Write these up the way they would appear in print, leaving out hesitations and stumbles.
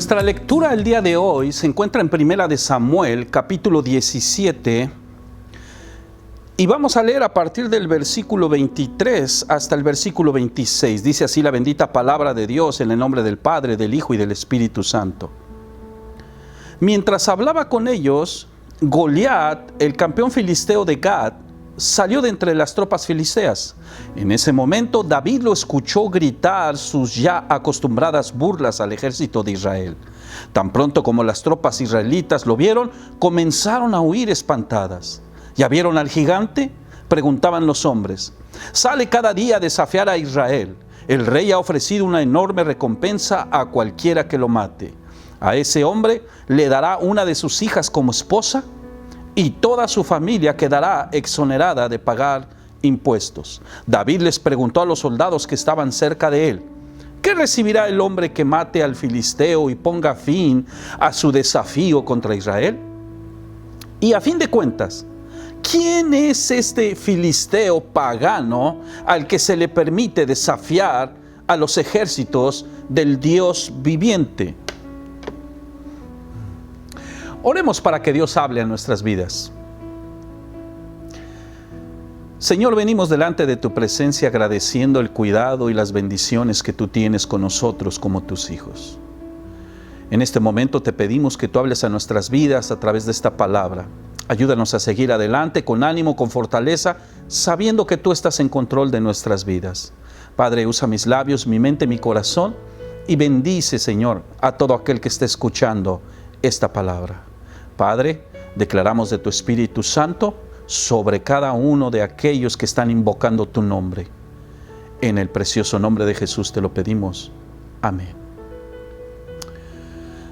Nuestra lectura el día de hoy se encuentra en Primera de Samuel, capítulo 17, y vamos a leer a partir del versículo 23 hasta el versículo 26. Dice así la bendita palabra de Dios en el nombre del Padre, del Hijo y del Espíritu Santo. Mientras hablaba con ellos, Goliat, el campeón filisteo de Gat, salió de entre las tropas filisteas. En ese momento David lo escuchó gritar sus ya acostumbradas burlas al ejército de Israel. Tan pronto como las tropas israelitas lo vieron, comenzaron a huir espantadas. ¿Ya vieron al gigante?, preguntaban los hombres. Sale cada día a desafiar a Israel. El rey ha ofrecido una enorme recompensa a cualquiera que lo mate. A ese hombre le dará una de sus hijas como esposa, y toda su familia quedará exonerada de pagar impuestos. David les preguntó a los soldados que estaban cerca de él: ¿qué recibirá el hombre que mate al filisteo y ponga fin a su desafío contra Israel? Y a fin de cuentas, ¿quién es este filisteo pagano al que se le permite desafiar a los ejércitos del Dios viviente? Oremos para que Dios hable a nuestras vidas. Señor, venimos delante de tu presencia agradeciendo el cuidado y las bendiciones que tú tienes con nosotros como tus hijos. En este momento te pedimos que tú hables a nuestras vidas a través de esta palabra. Ayúdanos a seguir adelante con ánimo, con fortaleza, sabiendo que tú estás en control de nuestras vidas. Padre, usa mis labios, mi mente, mi corazón y bendice, Señor, a todo aquel que esté escuchando esta palabra. Padre, declaramos de tu Espíritu Santo sobre cada uno de aquellos que están invocando tu nombre. En el precioso nombre de Jesús te lo pedimos. Amén.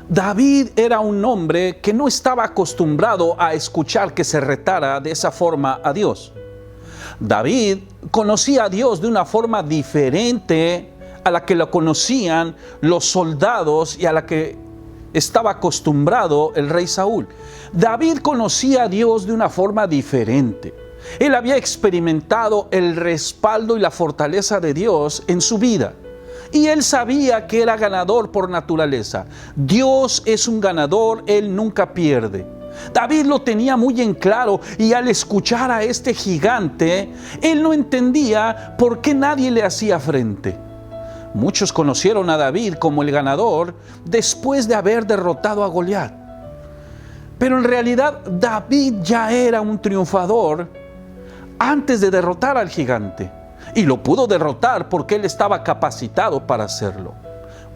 David era un hombre que no estaba acostumbrado a escuchar que se retara de esa forma a Dios. David conocía a Dios de una forma diferente a la que lo conocían los soldados y a la que estaba acostumbrado el rey Saúl. David conocía a Dios de una forma diferente. Él había experimentado el respaldo y la fortaleza de Dios en su vida. Y él sabía que era ganador por naturaleza. Dios es un ganador, Él nunca pierde. David lo tenía muy en claro, y al escuchar a este gigante, él no entendía por qué nadie le hacía frente. Muchos conocieron a David como el ganador después de haber derrotado a Goliat. Pero en realidad David ya era un triunfador antes de derrotar al gigante. Y lo pudo derrotar porque él estaba capacitado para hacerlo.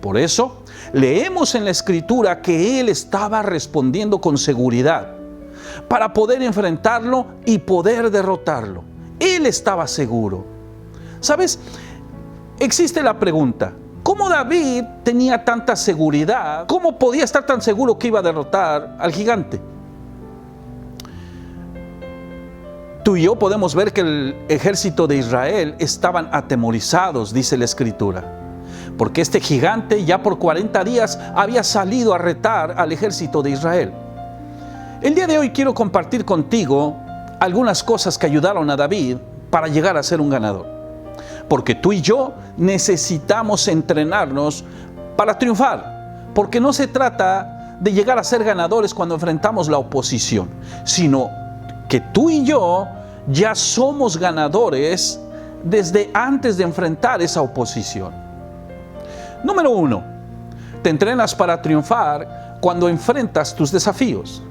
Por eso leemos en la Escritura que él estaba respondiendo con seguridad para poder enfrentarlo y poder derrotarlo. Él estaba seguro. ¿Sabes? Existe la pregunta: ¿cómo David tenía tanta seguridad? ¿Cómo podía estar tan seguro que iba a derrotar al gigante? Tú y yo podemos ver que el ejército de Israel estaban atemorizados, dice la Escritura, porque este gigante ya por 40 días había salido a retar al ejército de Israel. El día de hoy quiero compartir contigo algunas cosas que ayudaron a David para llegar a ser un ganador. Porque tú y yo necesitamos entrenarnos para triunfar. Porque no se trata de llegar a ser ganadores cuando enfrentamos la oposición, sino que tú y yo ya somos ganadores desde antes de enfrentar esa oposición. Número 1, te entrenas para triunfar cuando enfrentas tus desafíos.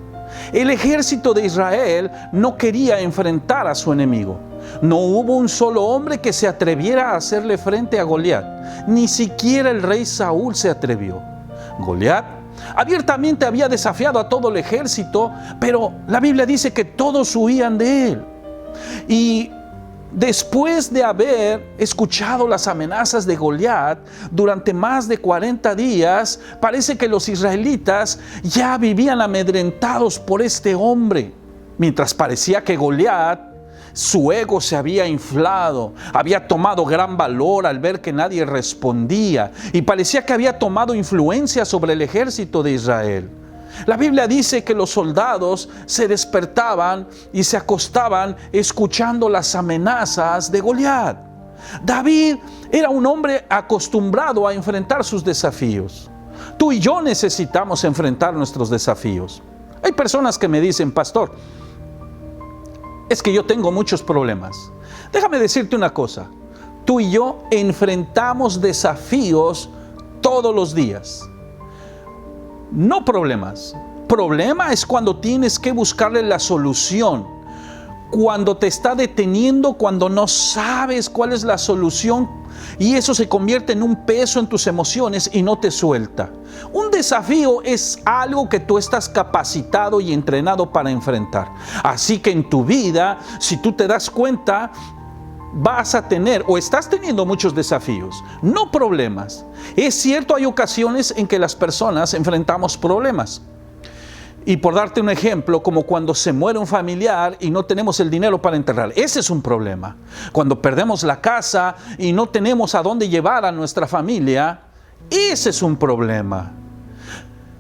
El ejército de Israel no quería enfrentar a su enemigo. No hubo un solo hombre que se atreviera a hacerle frente a Goliat. Ni siquiera el rey Saúl se atrevió. Goliat abiertamente había desafiado a todo el ejército, pero la Biblia dice que todos huían de él. Y después de haber escuchado las amenazas de Goliat durante más de 40 días, parece que los israelitas ya vivían amedrentados por este hombre. Mientras parecía que Goliat, su ego se había inflado, había tomado gran valor al ver que nadie respondía y parecía que había tomado influencia sobre el ejército de Israel. La Biblia dice que los soldados se despertaban y se acostaban escuchando las amenazas de Goliat. David era un hombre acostumbrado a enfrentar sus desafíos. Tú y yo necesitamos enfrentar nuestros desafíos. Hay personas que me dicen, pastor, es que yo tengo muchos problemas. Déjame decirte una cosa. Tú y yo enfrentamos desafíos todos los días. No problemas. Problema es cuando tienes que buscarle la solución. Cuando te está deteniendo, cuando no sabes cuál es la solución y eso se convierte en un peso en tus emociones y no te suelta. Un desafío es algo que tú estás capacitado y entrenado para enfrentar. Así que en tu vida, si tú te das cuenta, vas a tener o estás teniendo muchos desafíos, no problemas. Es cierto, hay ocasiones en que las personas enfrentamos problemas. Y por darte un ejemplo, como cuando se muere un familiar y no tenemos el dinero para enterrar. Ese es un problema. Cuando perdemos la casa y no tenemos a dónde llevar a nuestra familia, ese es un problema.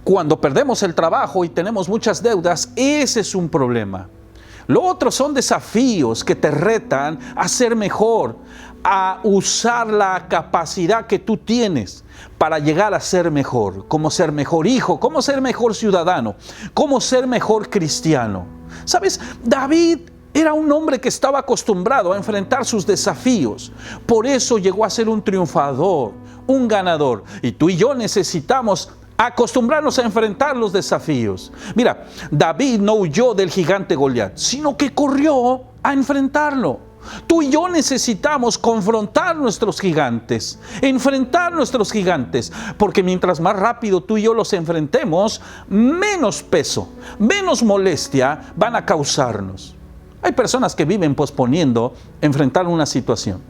Cuando perdemos el trabajo y tenemos muchas deudas, ese es un problema. Lo otro son desafíos que te retan a ser mejor, a usar la capacidad que tú tienes para llegar a ser mejor, cómo ser mejor hijo, cómo ser mejor ciudadano, cómo ser mejor cristiano. ¿Sabes? David era un hombre que estaba acostumbrado a enfrentar sus desafíos. Por eso llegó a ser un triunfador, un ganador. Y tú y yo necesitamos acostumbrarnos a enfrentar los desafíos. Mira, David no huyó del gigante Goliat, sino que corrió a enfrentarlo. Tú y yo necesitamos confrontar nuestros gigantes, enfrentar nuestros gigantes, porque mientras más rápido tú y yo los enfrentemos, menos peso, menos molestia van a causarnos. Hay personas que viven posponiendo enfrentar una situación.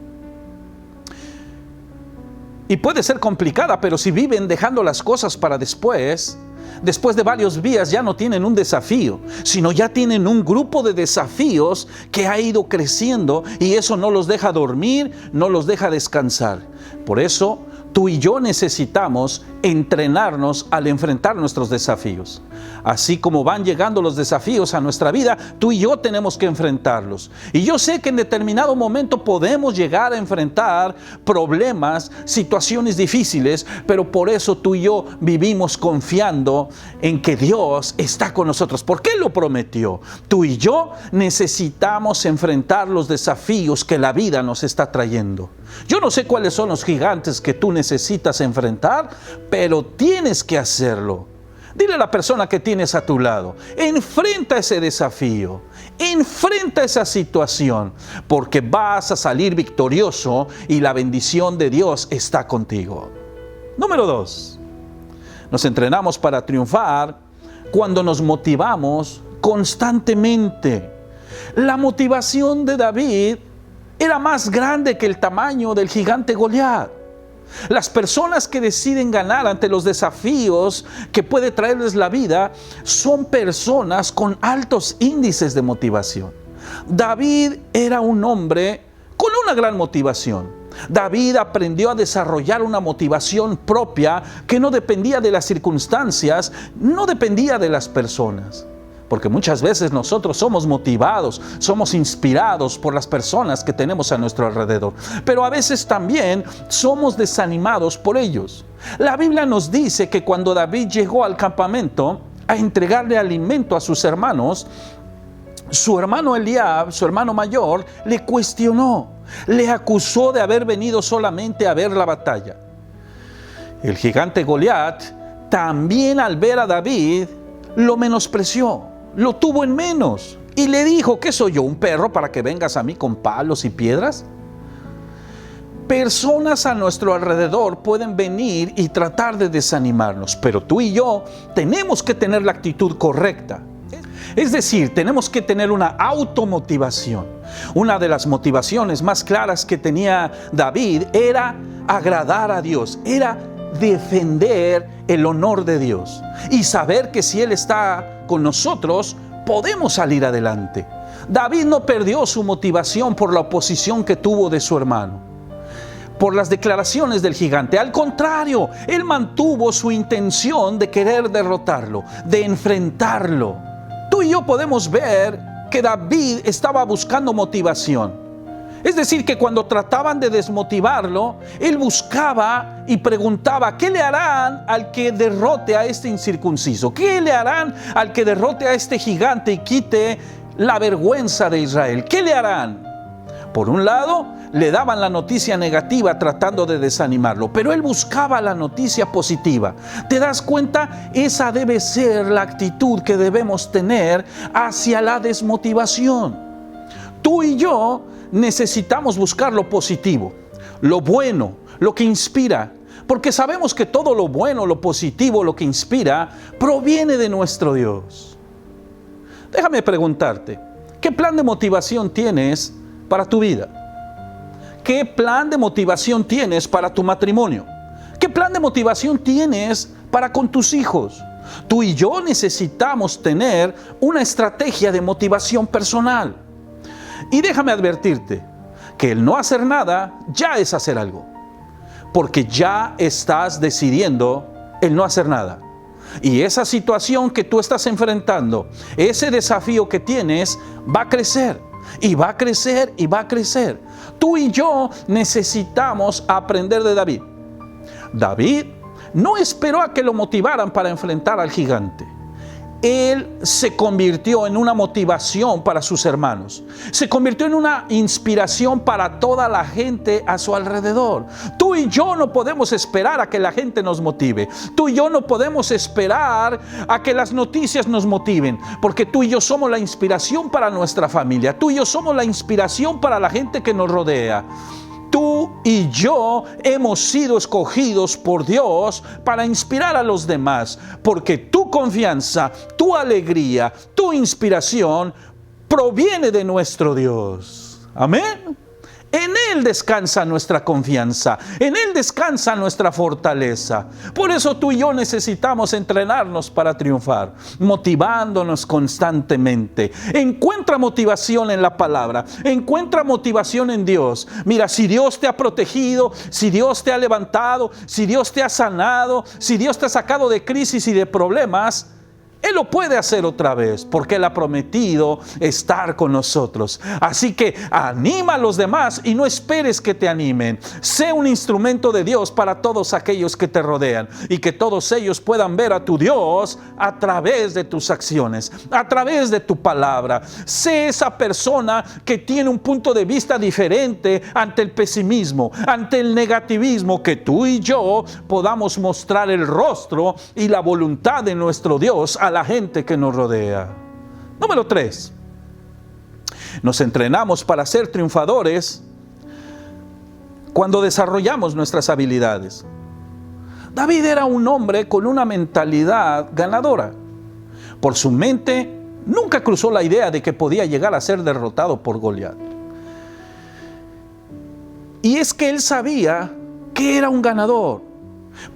Y puede ser complicada, pero si viven dejando las cosas para después de varios días ya no tienen un desafío, sino ya tienen un grupo de desafíos que ha ido creciendo y eso no los deja dormir, no los deja descansar. Por eso tú y yo necesitamos entrenarnos al enfrentar nuestros desafíos. Así como van llegando los desafíos a nuestra vida, tú y yo tenemos que enfrentarlos. Y yo sé que en determinado momento podemos llegar a enfrentar problemas, situaciones difíciles, pero por eso tú y yo vivimos confiando en que Dios está con nosotros, porque Él lo prometió. Tú y yo necesitamos enfrentar los desafíos que la vida nos está trayendo. Yo no sé cuáles son los gigantes que tú necesitas enfrentar, pero tienes que hacerlo. Dile a la persona que tienes a tu lado, enfrenta ese desafío, enfrenta esa situación, porque vas a salir victorioso y la bendición de Dios está contigo. Número 2, nos entrenamos para triunfar cuando nos motivamos constantemente. La motivación de David era más grande que el tamaño del gigante Goliat. Las personas que deciden ganar ante los desafíos que puede traerles la vida son personas con altos índices de motivación. David era un hombre con una gran motivación. David aprendió a desarrollar una motivación propia que no dependía de las circunstancias, no dependía de las personas. Porque muchas veces nosotros somos motivados, somos inspirados por las personas que tenemos a nuestro alrededor. Pero a veces también somos desanimados por ellos. La Biblia nos dice que cuando David llegó al campamento a entregarle alimento a sus hermanos, su hermano Eliab, su hermano mayor, le cuestionó, le acusó de haber venido solamente a ver la batalla. El gigante Goliat también, al ver a David, lo menospreció. Lo tuvo en menos y le dijo: ¿qué soy yo, un perro para que vengas a mí con palos y piedras? Personas a nuestro alrededor pueden venir y tratar de desanimarnos, pero tú y yo tenemos que tener la actitud correcta. Es decir, tenemos que tener una automotivación. Una de las motivaciones más claras que tenía David era agradar a Dios, era defender el honor de Dios y saber que si Él está con nosotros, podemos salir adelante. David no perdió su motivación por la oposición que tuvo de su hermano, por las declaraciones del gigante. Al contrario, él mantuvo su intención de querer derrotarlo, de enfrentarlo. Tú y yo podemos ver que David estaba buscando motivación. Es decir, que cuando trataban de desmotivarlo, él buscaba y preguntaba: ¿qué le harán al que derrote a este incircunciso? ¿Qué le harán al que derrote a este gigante y quite la vergüenza de Israel? ¿Qué le harán? Por un lado, le daban la noticia negativa tratando de desanimarlo, pero él buscaba la noticia positiva. ¿Te das cuenta? Esa debe ser la actitud que debemos tener hacia la desmotivación. Tú y yo necesitamos buscar lo positivo, lo bueno, lo que inspira, porque sabemos que todo lo bueno, lo positivo, lo que inspira, proviene de nuestro Dios. Déjame preguntarte, ¿qué plan de motivación tienes para tu vida? ¿Qué plan de motivación tienes para tu matrimonio? ¿Qué plan de motivación tienes para con tus hijos? Tú y yo necesitamos tener una estrategia de motivación personal. Y déjame advertirte que el no hacer nada ya es hacer algo, porque ya estás decidiendo el no hacer nada. Y esa situación que tú estás enfrentando, ese desafío que tienes, va a crecer, y va a crecer, y va a crecer. Tú y yo necesitamos aprender de David. David no esperó a que lo motivaran para enfrentar al gigante. Él se convirtió en una motivación para sus hermanos. Se convirtió en una inspiración para toda la gente a su alrededor. Tú y yo no podemos esperar a que la gente nos motive. Tú y yo no podemos esperar a que las noticias nos motiven, porque tú y yo somos la inspiración para nuestra familia. Tú y yo somos la inspiración para la gente que nos rodea. Tú y yo hemos sido escogidos por Dios para inspirar a los demás, porque tu confianza, tu alegría, tu inspiración proviene de nuestro Dios. Amén. En Él descansa nuestra confianza, en Él descansa nuestra fortaleza. Por eso tú y yo necesitamos entrenarnos para triunfar, motivándonos constantemente. Encuentra motivación en la palabra, encuentra motivación en Dios. Mira, si Dios te ha protegido, si Dios te ha levantado, si Dios te ha sanado, si Dios te ha sacado de crisis y de problemas, Él lo puede hacer otra vez, porque Él ha prometido estar con nosotros. Así que anima a los demás y no esperes que te animen. Sé un instrumento de Dios para todos aquellos que te rodean, y que todos ellos puedan ver a tu Dios a través de tus acciones, a través de tu palabra. Sé esa persona que tiene un punto de vista diferente ante el pesimismo, ante el negativismo, que tú y yo podamos mostrar el rostro y la voluntad de nuestro Dios a la gente que nos rodea. Número 3. Nos entrenamos para ser triunfadores cuando desarrollamos nuestras habilidades. David era un hombre con una mentalidad ganadora. Por su mente nunca cruzó la idea de que podía llegar a ser derrotado por Goliat. Y es que él sabía que era un ganador,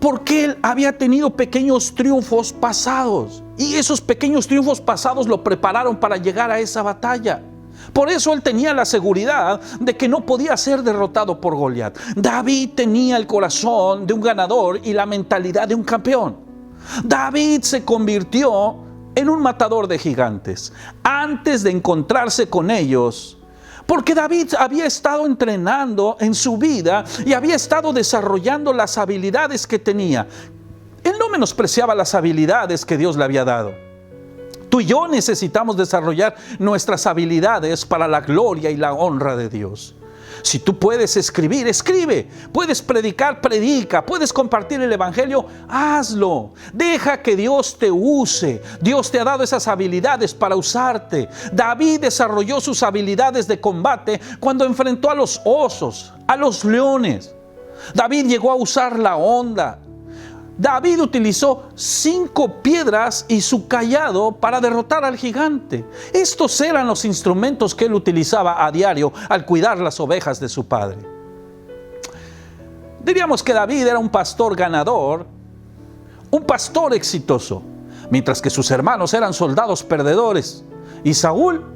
porque él había tenido pequeños triunfos pasados, y esos pequeños triunfos pasados lo prepararon para llegar a esa batalla. Por eso él tenía la seguridad de que no podía ser derrotado por Goliat. David tenía el corazón de un ganador y la mentalidad de un campeón. David se convirtió en un matador de gigantes antes de encontrarse con ellos, porque David había estado entrenando en su vida y había estado desarrollando las habilidades que tenía. Él no menospreciaba las habilidades que Dios le había dado. Tú y yo necesitamos desarrollar nuestras habilidades para la gloria y la honra de Dios. Si tú puedes escribir, escribe. Puedes predicar, predica. Puedes compartir el evangelio, hazlo. Deja que Dios te use. Dios te ha dado esas habilidades para usarte. David desarrolló sus habilidades de combate cuando enfrentó a los osos, a los leones. David llegó a usar la honda. David utilizó 5 piedras y su cayado para derrotar al gigante. Estos eran los instrumentos que él utilizaba a diario al cuidar las ovejas de su padre. Diríamos que David era un pastor ganador, un pastor exitoso, mientras que sus hermanos eran soldados perdedores, y Saúl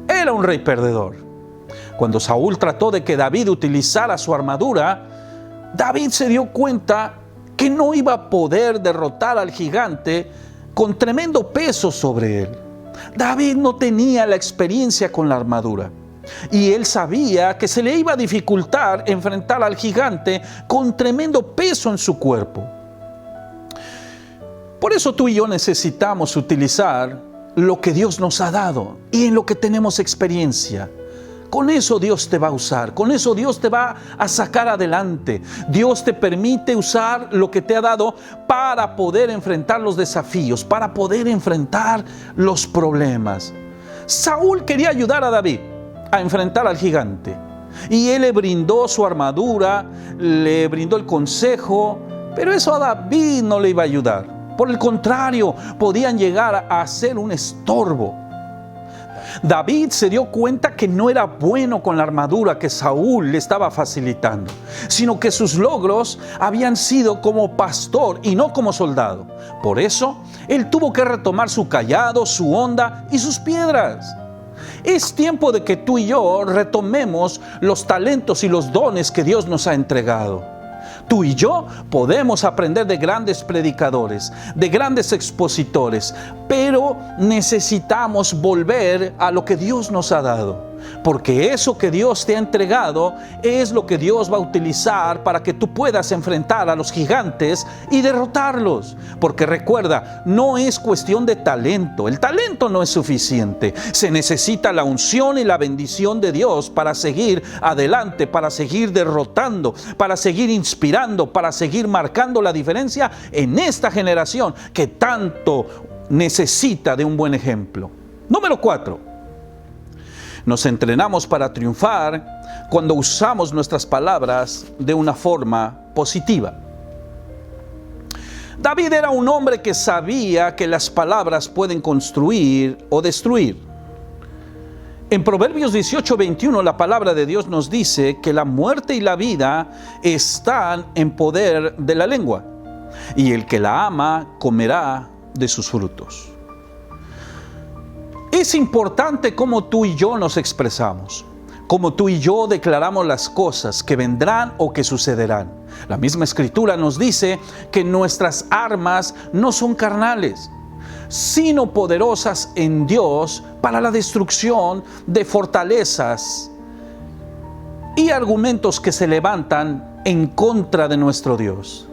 era un rey perdedor. Cuando Saúl trató de que David utilizara su armadura, David se dio cuenta que no iba a poder derrotar al gigante con tremendo peso sobre él. David no tenía la experiencia con la armadura. Y él sabía que se le iba a dificultar enfrentar al gigante con tremendo peso en su cuerpo. Por eso tú y yo necesitamos utilizar lo que Dios nos ha dado y en lo que tenemos experiencia. Con eso Dios te va a usar, con eso Dios te va a sacar adelante. Dios te permite usar lo que te ha dado para poder enfrentar los desafíos, para poder enfrentar los problemas. Saúl quería ayudar a David a enfrentar al gigante, y él le brindó su armadura, le brindó el consejo, pero eso a David no le iba a ayudar. Por el contrario, podían llegar a ser un estorbo. David se dio cuenta que no era bueno con la armadura que Saúl le estaba facilitando, sino que sus logros habían sido como pastor y no como soldado. Por eso, él tuvo que retomar su cayado, su honda y sus piedras. Es tiempo de que tú y yo retomemos los talentos y los dones que Dios nos ha entregado. Tú y yo podemos aprender de grandes predicadores, de grandes expositores, pero necesitamos volver a lo que Dios nos ha dado, porque eso que Dios te ha entregado es lo que Dios va a utilizar para que tú puedas enfrentar a los gigantes y derrotarlos. Porque recuerda, no es cuestión de talento, el talento no es suficiente, se necesita la unción y la bendición de Dios para seguir adelante, para seguir derrotando, para seguir inspirando, para seguir marcando la diferencia en esta generación que tanto necesita de un buen ejemplo. Número 4. Nos entrenamos para triunfar cuando usamos nuestras palabras de una forma positiva. David era un hombre que sabía que las palabras pueden construir o destruir. En Proverbios 18:21 la palabra de Dios nos dice que la muerte y la vida están en poder de la lengua, y el que la ama comerá de sus frutos. Es importante cómo tú y yo nos expresamos, cómo tú y yo declaramos las cosas que vendrán o que sucederán. La misma Escritura nos dice que nuestras armas no son carnales, sino poderosas en Dios para la destrucción de fortalezas y argumentos que se levantan en contra de nuestro Dios.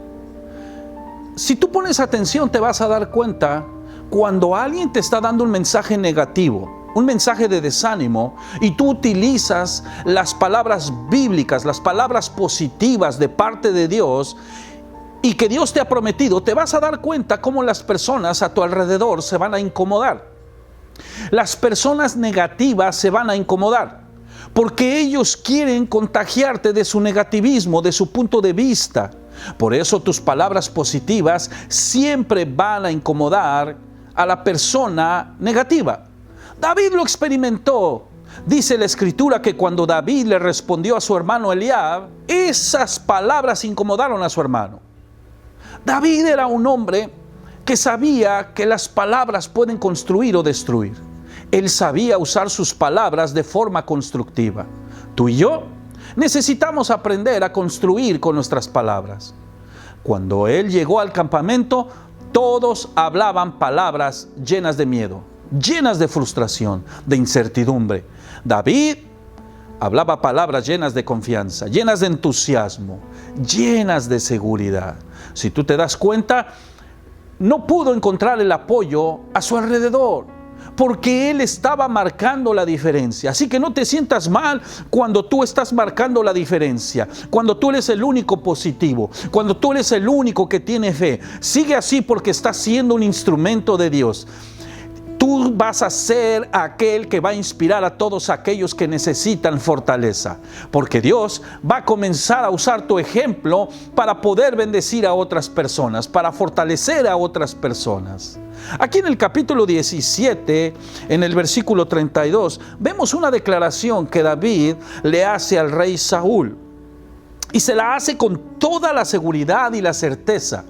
Si tú pones atención, te vas a dar cuenta cuando alguien te está dando un mensaje negativo, un mensaje de desánimo, y tú utilizas las palabras bíblicas, las palabras positivas de parte de Dios y que Dios te ha prometido, te vas a dar cuenta cómo las personas a tu alrededor se van a incomodar. Las personas negativas se van a incomodar porque ellos quieren contagiarte de su negativismo, de su punto de vista. Por eso tus palabras positivas siempre van a incomodar a la persona negativa. David lo experimentó. Dice la Escritura que cuando David le respondió a su hermano Eliab, esas palabras incomodaron a su hermano. David era un hombre que sabía que las palabras pueden construir o destruir. Él sabía usar sus palabras de forma constructiva. Tú y yo necesitamos aprender a construir con nuestras palabras. Cuando él llegó al campamento, todos hablaban palabras llenas de miedo, llenas de frustración, de incertidumbre. David hablaba palabras llenas de confianza, llenas de entusiasmo, llenas de seguridad. Si tú te das cuenta, no pudo encontrar el apoyo a su alrededor, porque él estaba marcando la diferencia. Así que no te sientas mal cuando tú estás marcando la diferencia, cuando tú eres el único positivo, cuando tú eres el único que tiene fe. Sigue así porque estás siendo un instrumento de Dios. Tú vas a ser aquel que va a inspirar a todos aquellos que necesitan fortaleza, porque Dios va a comenzar a usar tu ejemplo para poder bendecir a otras personas, para fortalecer a otras personas. Aquí en el capítulo 17, en el versículo 32, vemos una declaración que David le hace al rey Saúl, y se la hace con toda la seguridad y la certeza.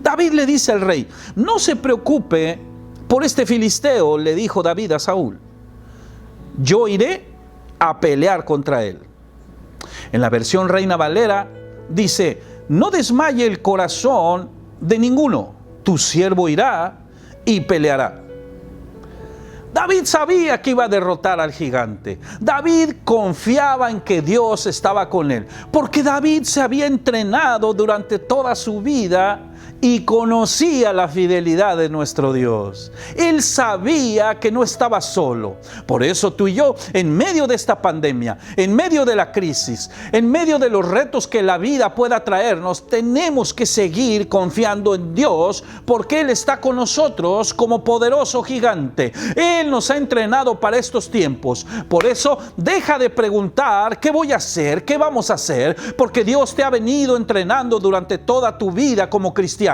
David le dice al rey: no se preocupe por este filisteo, le dijo David a Saúl. Yo iré a pelear contra él. En la versión Reina Valera dice: no desmaye el corazón de ninguno, tu siervo irá y peleará. David sabía que iba a derrotar al gigante. David confiaba en que Dios estaba con él, porque David se había entrenado durante toda su vida y conocía la fidelidad de nuestro Dios. Él sabía que no estaba solo. Por eso tú y yo, en medio de esta pandemia, en medio de la crisis, en medio de los retos que la vida pueda traernos, tenemos que seguir confiando en Dios, porque Él está con nosotros como poderoso gigante. Él nos ha entrenado para estos tiempos. Por eso, deja de preguntar qué voy a hacer, qué vamos a hacer, porque Dios te ha venido entrenando durante toda tu vida como cristiano.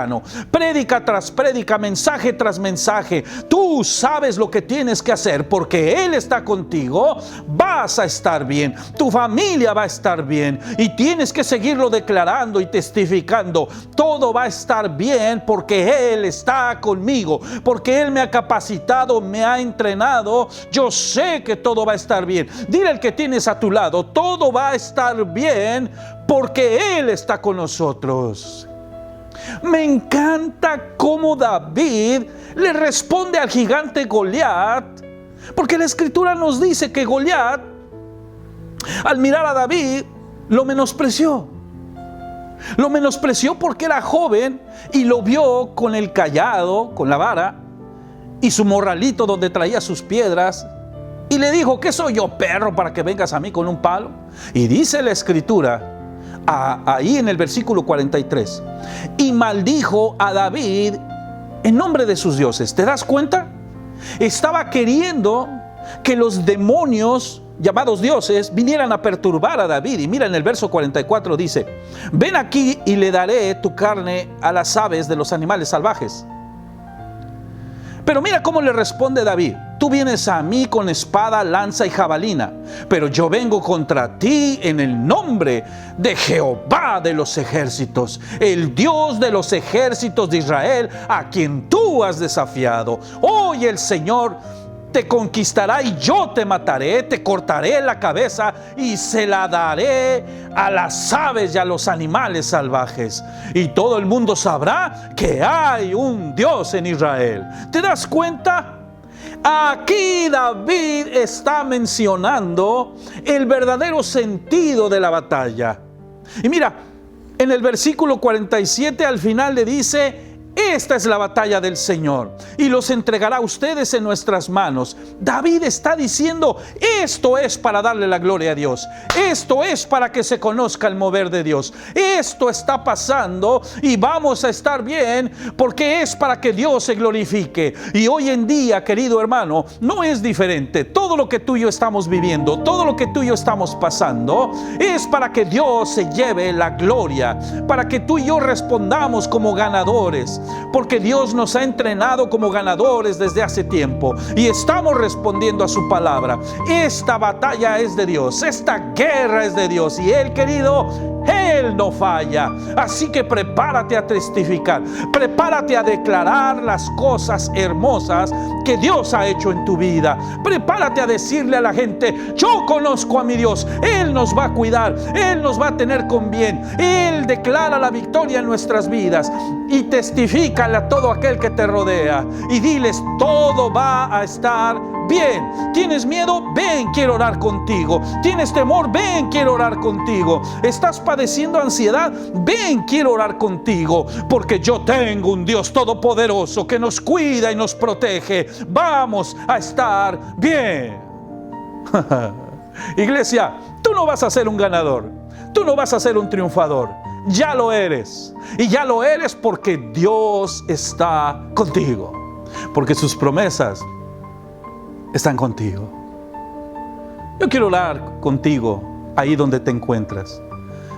Prédica tras prédica, mensaje tras mensaje. Tú sabes lo que tienes que hacer, porque Él está contigo. Vas a estar bien, tu familia va a estar bien, y tienes que seguirlo declarando y testificando. Todo va a estar bien porque Él está conmigo, porque Él me ha capacitado, me ha entrenado. Yo sé que todo va a estar bien. Dile al que tienes a tu lado: todo va a estar bien porque Él está con nosotros. Me encanta cómo David le responde al gigante Goliat, porque la Escritura nos dice que Goliat, al mirar a David, lo menospreció. Lo menospreció porque era joven y lo vio con el cayado, con la vara, y su morralito donde traía sus piedras, y le dijo: ¿qué soy yo, perro, para que vengas a mí con un palo? Y dice la Escritura, ahí en el versículo 43, y maldijo a David en nombre de sus dioses. ¿Te das cuenta? Estaba queriendo que los demonios llamados dioses vinieran a perturbar a David. Y mira, en el verso 44 dice: ven aquí y le daré tu carne a las aves de los animales salvajes. Pero mira cómo le responde David: tú vienes a mí con espada, lanza y jabalina, pero yo vengo contra ti en el nombre de Jehová de los ejércitos, el Dios de los ejércitos de Israel, a quien tú has desafiado. Hoy el Señor te conquistará y yo te mataré, te cortaré la cabeza y se la daré a las aves y a los animales salvajes. Y todo el mundo sabrá que hay un Dios en Israel. ¿Te das cuenta? Aquí David está mencionando el verdadero sentido de la batalla. Y mira, en el versículo 47 al final le dice: esta es la batalla del Señor y los entregará a ustedes en nuestras manos. David está diciendo: esto es para darle la gloria a Dios. Esto es para que se conozca el mover de Dios. Esto está pasando y vamos a estar bien porque es para que Dios se glorifique. Y hoy en día, querido hermano, no es diferente. Todo lo que tú y yo estamos viviendo, todo lo que tú y yo estamos pasando, es para que Dios se lleve la gloria, para que tú y yo respondamos como ganadores. Porque Dios nos ha entrenado como ganadores desde hace tiempo y estamos respondiendo a su palabra. Esta batalla es de Dios, esta guerra es de Dios, y Él, querido, Él no falla. Así que prepárate a testificar, prepárate a declarar las cosas hermosas que Dios ha hecho en tu vida. Prepárate a decirle a la gente: yo conozco a mi Dios, Él nos va a cuidar, Él nos va a tener con bien. Él declara la victoria en nuestras vidas. Y testifícale a todo aquel que te rodea y diles: todo va a estar bien. ¿Tienes miedo? Ven, quiero orar contigo. ¿Tienes temor? Ven, quiero orar contigo. ¿Estás padeciendo ansiedad? Ven, quiero orar contigo, porque yo tengo un Dios todopoderoso que nos cuida y nos protege. Vamos a estar bien. Iglesia, tú no vas a ser un ganador, tú no vas a ser un triunfador. Ya lo eres, y ya lo eres porque Dios está contigo, porque sus promesas están contigo. Yo quiero orar contigo ahí donde te encuentras.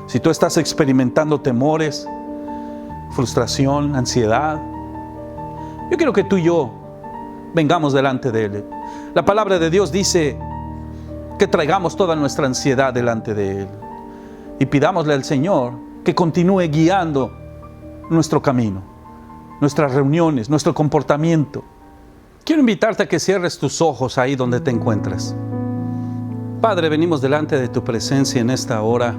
Si tú estás experimentando temores, frustración, ansiedad, yo quiero que tú y yo vengamos delante de Él. La palabra de Dios dice que traigamos toda nuestra ansiedad delante de Él y pidámosle al Señor que continúe guiando nuestro camino, nuestras reuniones, nuestro comportamiento. Quiero invitarte a que cierres tus ojos ahí donde te encuentras. Padre, venimos delante de tu presencia en esta hora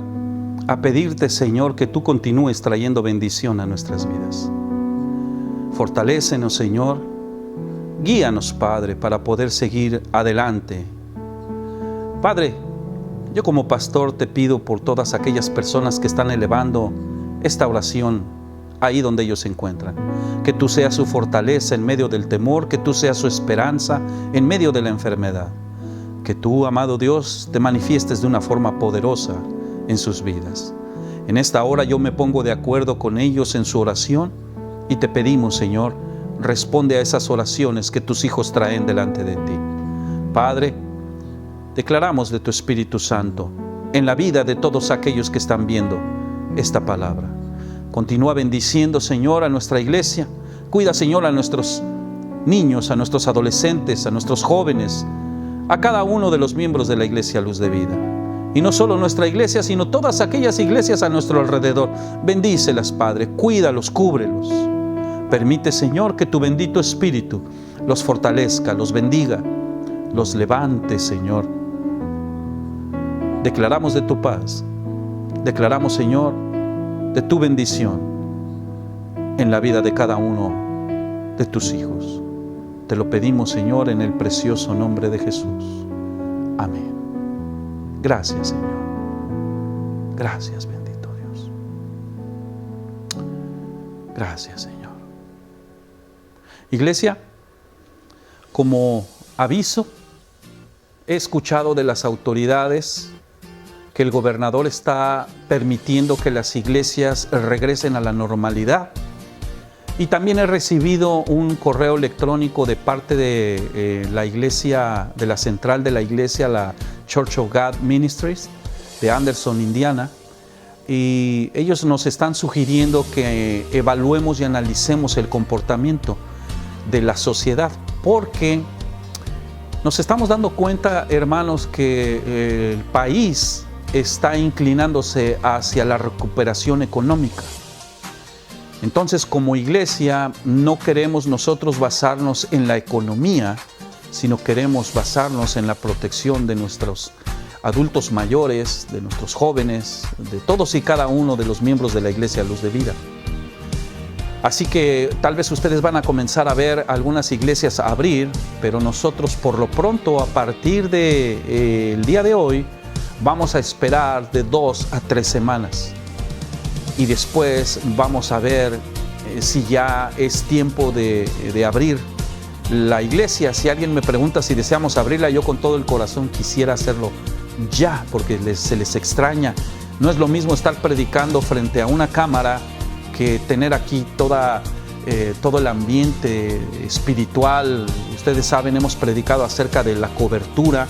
a pedirte, Señor, que tú continúes trayendo bendición a nuestras vidas. Fortalécenos, Señor. Guíanos, Padre, para poder seguir adelante. Padre, yo como pastor te pido por todas aquellas personas que están elevando esta oración ahí donde ellos se encuentran. Que tú seas su fortaleza en medio del temor, que tú seas su esperanza en medio de la enfermedad. Que tú, amado Dios, te manifiestes de una forma poderosa en sus vidas. En esta hora yo me pongo de acuerdo con ellos en su oración y te pedimos, Señor, responde a esas oraciones que tus hijos traen delante de ti. Padre, declaramos de tu Espíritu Santo en la vida de todos aquellos que están viendo esta palabra. Continúa bendiciendo, Señor, a nuestra iglesia. Cuida, Señor, a nuestros niños, a nuestros adolescentes, a nuestros jóvenes, a cada uno de los miembros de la Iglesia Luz de Vida. Y no solo nuestra iglesia, sino todas aquellas iglesias a nuestro alrededor. Bendícelas, Padre, cuídalos, cúbrelos. Permite, Señor, que tu bendito Espíritu los fortalezca, los bendiga, los levante, Señor. Declaramos de tu paz. Declaramos, Señor, de tu bendición en la vida de cada uno de tus hijos. Te lo pedimos, Señor, en el precioso nombre de Jesús. Amén. Gracias, Señor. Gracias, bendito Dios. Gracias, Señor. Iglesia, como aviso, he escuchado de las autoridades que el gobernador está permitiendo que las iglesias regresen a la normalidad. Y también he recibido un correo electrónico de parte de la iglesia, de la central de la iglesia, la Church of God Ministries de Anderson, Indiana. Y ellos nos están sugiriendo que evaluemos y analicemos el comportamiento de la sociedad, porque nos estamos dando cuenta, hermanos, que el país está inclinándose hacia la recuperación económica. Entonces, como iglesia, no queremos nosotros basarnos en la economía, sino queremos basarnos en la protección de nuestros adultos mayores, de nuestros jóvenes, de todos y cada uno de los miembros de la Iglesia Luz de Vida. Así que tal vez ustedes van a comenzar a ver algunas iglesias abrir, pero nosotros por lo pronto, a partir del día de hoy, vamos a esperar de 2 a 3 semanas. Y después vamos a ver si ya es tiempo de abrir la iglesia. Si alguien me pregunta si deseamos abrirla, yo con todo el corazón quisiera hacerlo ya, porque se les extraña. No es lo mismo estar predicando frente a una cámara que tener aquí todo el ambiente espiritual. Ustedes saben, hemos predicado acerca de la cobertura,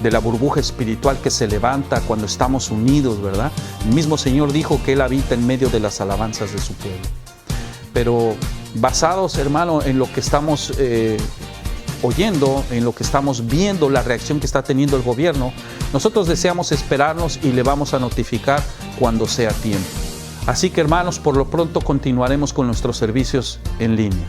de la burbuja espiritual que se levanta cuando estamos unidos, ¿verdad? El mismo Señor dijo que Él habita en medio de las alabanzas de su pueblo. Pero basados, hermano, en lo que estamos oyendo, en lo que estamos viendo, la reacción que está teniendo el gobierno, nosotros deseamos esperarnos y le vamos a notificar cuando sea tiempo. Así que, hermanos, por lo pronto continuaremos con nuestros servicios en línea.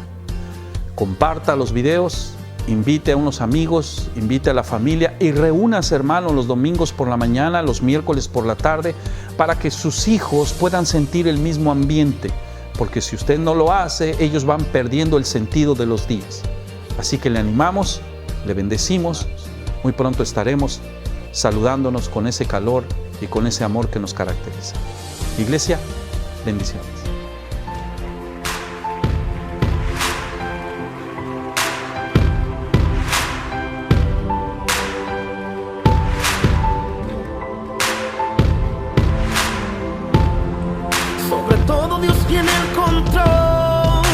Comparta los videos, invite a unos amigos, invite a la familia y reúnase, hermano, los domingos por la mañana, los miércoles por la tarde, para que sus hijos puedan sentir el mismo ambiente, porque si usted no lo hace, ellos van perdiendo el sentido de los días. Así que le animamos, le bendecimos, muy pronto estaremos saludándonos con ese calor y con ese amor que nos caracteriza. Iglesia, bendiciones. Sobre todo Dios tiene el control,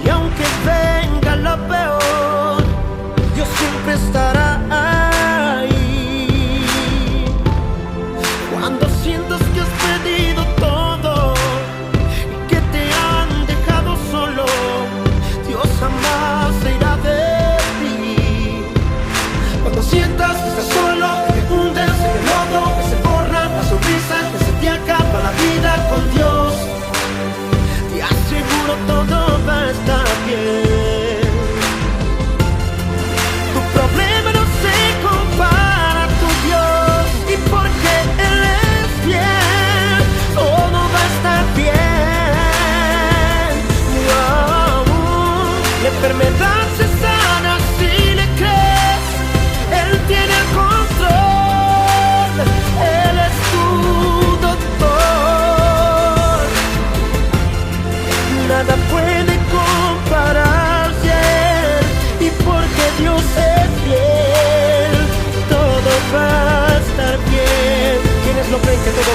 y aunque venga lo peor, Dios siempre estará ahí. Cuando sientas que has perdido todo y que te han dejado solo, Dios jamás se irá de ti. Cuando sientas que estás solo, que te hundes en el lodo, que se borra la sonrisa, que se te acaba la vida con Dios, te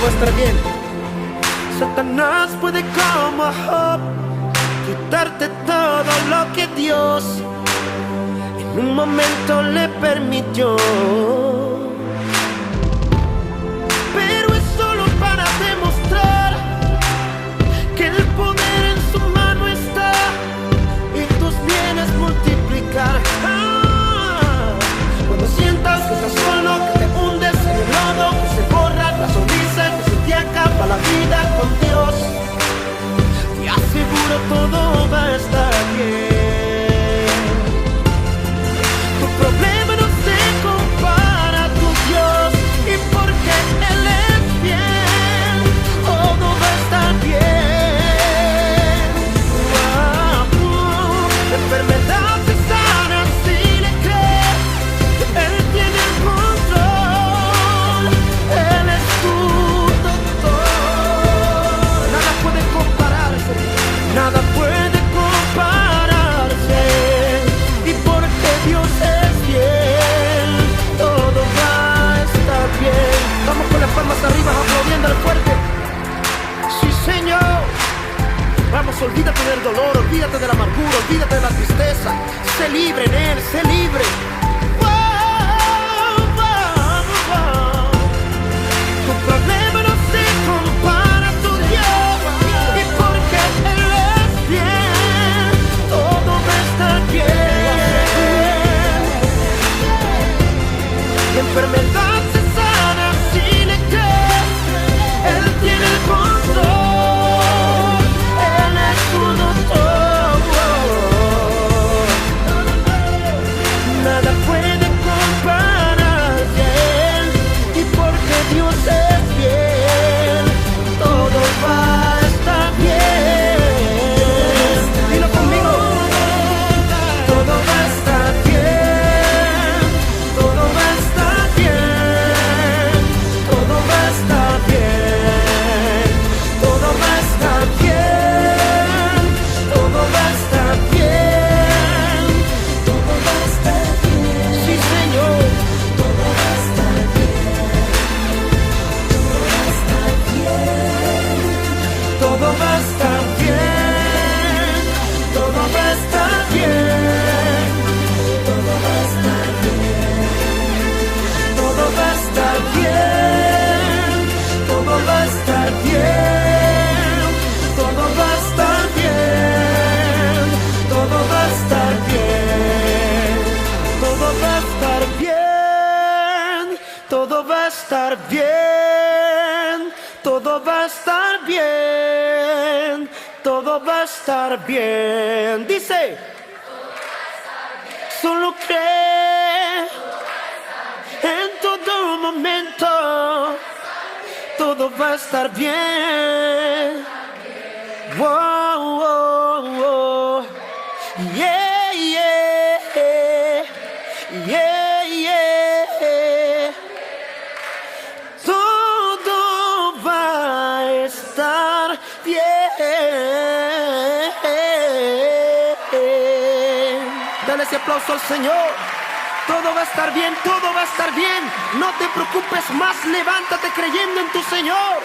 va a estar bien. Satanás puede como Job quitarte todo lo que Dios en un momento le permitió. Pero es solo para demostrar que el poder en su mano está y tus bienes multiplicar. Cuando sientas que estás solo, que te hundes en el lodo, que se borra la sonrisa, que se te acaba la vida con Dios, te aseguro todo va a estar bien. Tu problema no se compara a tu Dios, y porque Él es bien, todo va a estar bien. La enfermedad se sana si le crees. Él tiene el control, Él es tu doctor. Nada puede compararse, nada puede compararse. Y porque Dios es bien, todo va a estar bien. Vamos con las palmas arriba, aplaudiendo al fuerte. Sí, Señor. Vamos, olvídate del dolor, olvídate de la amargura, olvídate de la tristeza. Sé libre en Él, sé libre. Tu problema no se compara a tu Dios, y porque Él es bien, todo va a estar bien. La enfermedad se sana si le crees. Él tiene el control, Él es tu doctor. Nada puede compararse a Él, y porque Dios es bien, todo va a estar bien. Dilo conmigo. Todo va a estar bien, todo va a estar bien, todo va a estar bien, todo va a estar bien, todo va a estar bien, todo va a estar bien. Sí, Señor. Todo va a estar bien, todo va a estar bien, todo va a estar bien, todo va a estar bien, todo va a estar bien, todo va a estar bien, todo va a estar bien, todo va a estar bien, todo va a estar bien, todo va a estar bien, todo va a estar bien, todo va a estar bien. Dice, solo cree en todo momento, todo va a estar bien. Wow, wow, wow. Yeah, yeah, yeah, yeah. Todo va a estar bien. Dale ese aplauso al Señor. Todo va a estar bien, todo va a estar bien. No te preocupes más, levántate creyendo en tu Señor.